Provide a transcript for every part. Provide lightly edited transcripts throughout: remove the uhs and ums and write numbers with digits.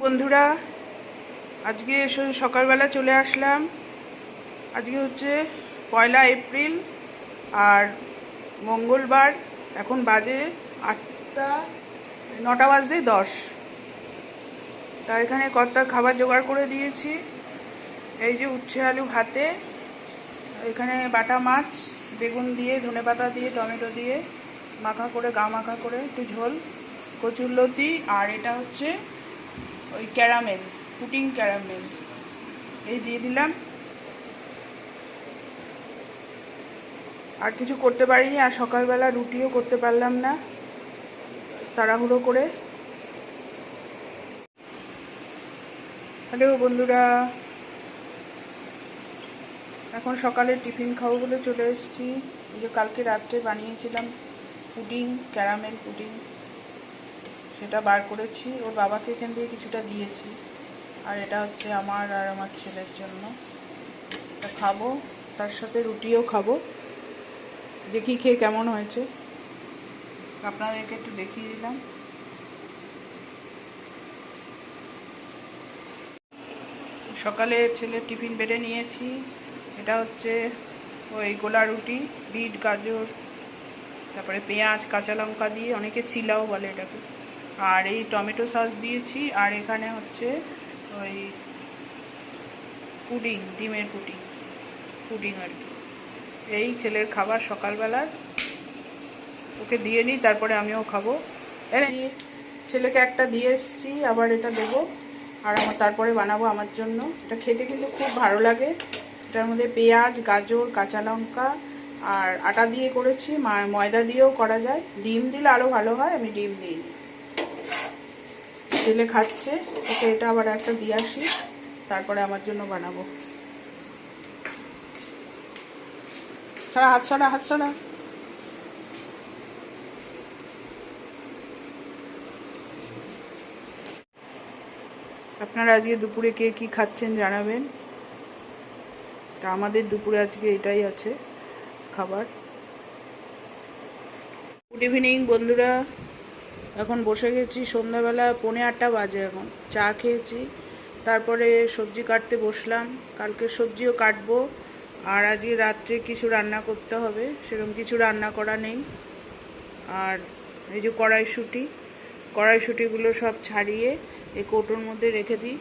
বন্ধুরা, আজকে সকালবেলা চলে আসলাম। আজকে হচ্ছে 1 এপ্রিল আর মঙ্গলবার। এখন বাজে 8টা, 9টা বাজতে 10। তা এখানে কর্তার খাবার জোগাড় করে দিয়েছি। এই যে উচ্ছে আলু ভাতে, এখানে বাটা মাছ, বেগুন দিয়ে, ধনেপাতা দিয়ে, টমেটো দিয়ে মাখা করে, গা মাখা করে একটু ঝোল, কচুরলতি, আর এটা হচ্ছে ওই ক্যারামেল, পুডিং ক্যারামেল, এই দিয়ে দিলাম। আর কিছু করতে পারিনি, আর সকালবেলা রুটিও করতে পারলাম না তাড়াহুড়ো করে। হ্যালো বন্ধুরা, এখন সকালে টিফিন খাবো বলে চলে এসেছি। এই যে কালকে রাত্রে বানিয়েছিলাম পুডিং, ক্যারামেল পুডিং, সেটা বার করেছি। ওর বাবাকে এখান থেকে কিছুটা দিয়েছি, আর এটা হচ্ছে আমার আর আমার ছেলের জন্য। এটা খাবো, তার সাথে রুটিও খাবো। দেখি খেয়ে কেমন হয়েছে, আপনাদেরকে একটু দেখিয়ে দিলাম। সকালে ছেলের টিফিন বেড়ে নিয়েছি। এটা হচ্ছে ওই গোলা রুটি, বিট, গাজর, তারপরে পেঁয়াজ, কাঁচা লঙ্কা দিয়ে, অনেকে চিলাও বলে এটাকে, আর এই টমেটো সস দিয়েছি। আর এখানে হচ্ছে ওই পুডিং, ডিমের পুডিং পুডিং আর কি। এই ছেলের খাবার সকালবেলার, ওকে দিয়ে নিই, তারপরে আমিও খাবো। ছেলেকে একটা দিয়ে এসছি, আবার এটা দেবো, আর আমার তারপরে বানাবো আমার জন্য। এটা খেতে কিন্তু খুব ভালো লাগে। এটার মধ্যে পেঁয়াজ, গাজর, কাঁচা লঙ্কা আর আটা দিয়ে করেছি, ময়দা দিয়েও করা যায়, ডিম দিলে আরও ভালো হয়, আমি ডিম দিইনি। ছেলে খাচ্ছে, ওকে এটা আবার একটা দিয়ে আসি, তারপরে আমার জন্য বানাবো। সারা হাত সারা, হাত সারা। আপনারা আজকে দুপুরে কে কী খাচ্ছেন জানাবেন। তা আমাদের দুপুরে আজকে এটাই আছে খাবার। গুড ইভিনিং বন্ধুরা, এখন বসে গেছি। সন্ধ্যাবেলা 7:45 বাজে। এখন চা খেয়েছি, তারপরে সবজি কাটতে বসলাম। কালকে সবজিও কাটবো, আর আজকে রাত্রে কিছু রান্না করতে হবে। সেরকম কিছু রান্না করা নেই। আর এই যে কড়াইশুঁটিগুলো সব ছাড়িয়ে এই কৌটোর মধ্যে রেখে দিই,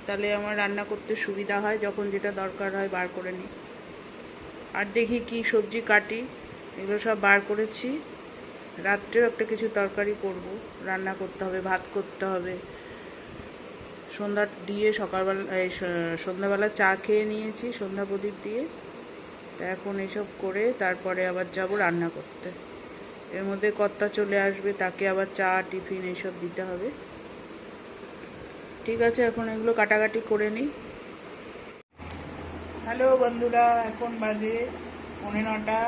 তাহলে আমার রান্না করতে সুবিধা হয়, যখন যেটা দরকার হয় বার করে নিই। আর দেখি কি সবজি কাটি, এগুলো সব বার করেছি। রাত্রেও একটা কিছু তরকারি করব, রান্না করতে হবে, ভাত করতে হবে। সন্ধ্যা দিয়ে সন্ধ্যাবেলা চা খেয়ে নিয়েছি সন্ধ্যা প্রদীপ দিয়ে। তা এখন এইসব করে তারপরে আবার যাব রান্না করতে। এর মধ্যে কর্তা চলে আসবে, তাকে আবার চা, টিফিন এইসব দিতে হবে। ঠিক আছে, এখন এগুলো কাটাকাটি করে নিই। হ্যালো বন্ধুরা, এখন বাজে 9:45।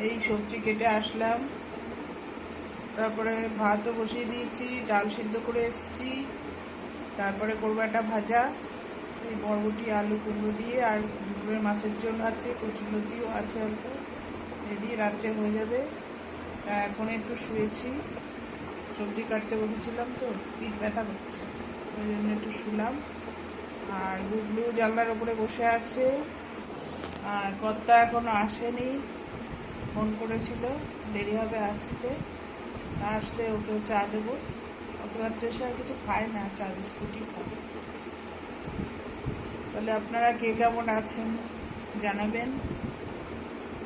এই সবজি কেটে আসলাম, তারপরে ভাতও বসিয়ে দিয়েছি, ডাল সিদ্ধ করে এসেছি। তারপরে করবো একটা ভাজা, এই বরবটি, আলু, কুমড়ো দিয়ে, আর দুপুরে মাছের ঝোল আছে, কচুলতিও আছে অল্প, এই দিয়ে রাত্রে হয়ে যাবে। এখন একটু শুয়েছি, সবজি কাটতে বসেছিলাম তো পিঠ ব্যথা করছে, ওই জন্য একটু শুলাম। আর গুগলু জানলার ওপরে বসে আছে। আর কর্তা এখনো আসেনি, ফোন করেছিল, দেরি হবে আসতে। আসলে ওকেও চা দেবো। অত রাত্রে এসে আর কিছু খায় না, চা বিস্কুটই খাবে। তাহলে আপনারা কে কেমন আছেন জানাবেন।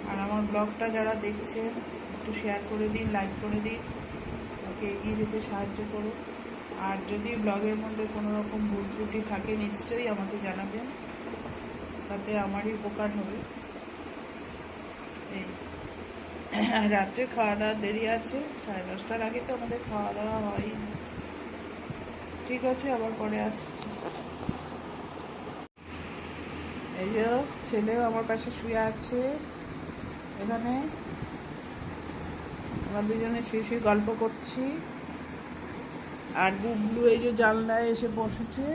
আর আমার ব্লগটা যারা দেখছেন একটু শেয়ার করে দিন, লাইক করে দিন, ওকে এগিয়ে যেতে সাহায্য করুন। আর যদি ব্লগের মধ্যে কোনো রকম ভুল ত্রুটি থাকে নিশ্চয়ই আমাকে জানাবেন, তাতে আমারই উপকার হবে। এই রাত্রে খাওয়া দাওয়া দেরি আছে, 10:30টার আগে তো আমাদের খাওয়া দাওয়া হয়ই। ঠিক আছে, আবার পরে আসছি। এই যে ছেলেও আমার পাশে শুয়ে আছে এখানে, আমরা দুজনে শুয়ে শুয়ে গল্প করছি। আর গুবলু এই যে জানলায় এসে বসেছে।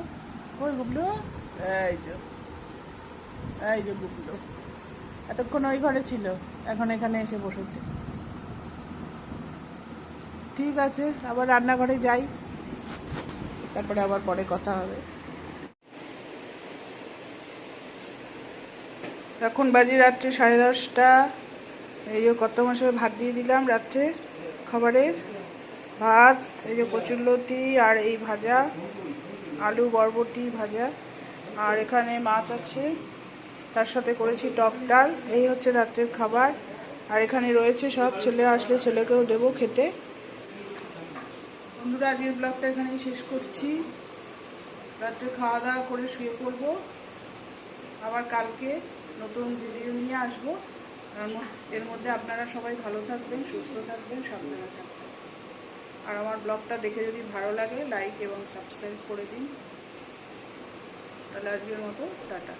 ওই গুবলু, এই যে এই যে গুবলু এতক্ষণ ওই ঘরে ছিল, এখন এখানে এসে বসেছে। ঠিক আছে, আবার রান্নাঘরে যাই। তারপরে আবার পরে কথা হবে। এখন বাজে রাত্রে 10:30। এই যে কত মাসে ভাত দিয়ে দিলাম রাত্রে খাবারের। ভাত, এই যে কচুরলতি আর এই ভাজা, আলু বরবটি ভাজা, আর এখানে মাছ আছে, তার সাথে করেছি টক ডাল। এই হচ্ছে রাত্রের খাবার। আর এখানে রয়েছে সব, ছেলে আসলে ছেলেকেও দেবো খেতে। বন্ধুরা, আজকের ব্লগটা এখানেই শেষ করছি। রাত্রে খাওয়া দাওয়া করে শুয়ে পড়বো। আবার কালকে নতুন ভিডিও নিয়ে আসবো। এর মধ্যে আপনারা সবাই ভালো থাকবেন, সুস্থ থাকবেন, সাবধানে থাকবেন। আর আমার ব্লগটা দেখে যদি ভালো লাগে লাইক এবং সাবস্ক্রাইব করে দিন। তাহলে আজকের মতো টাটা।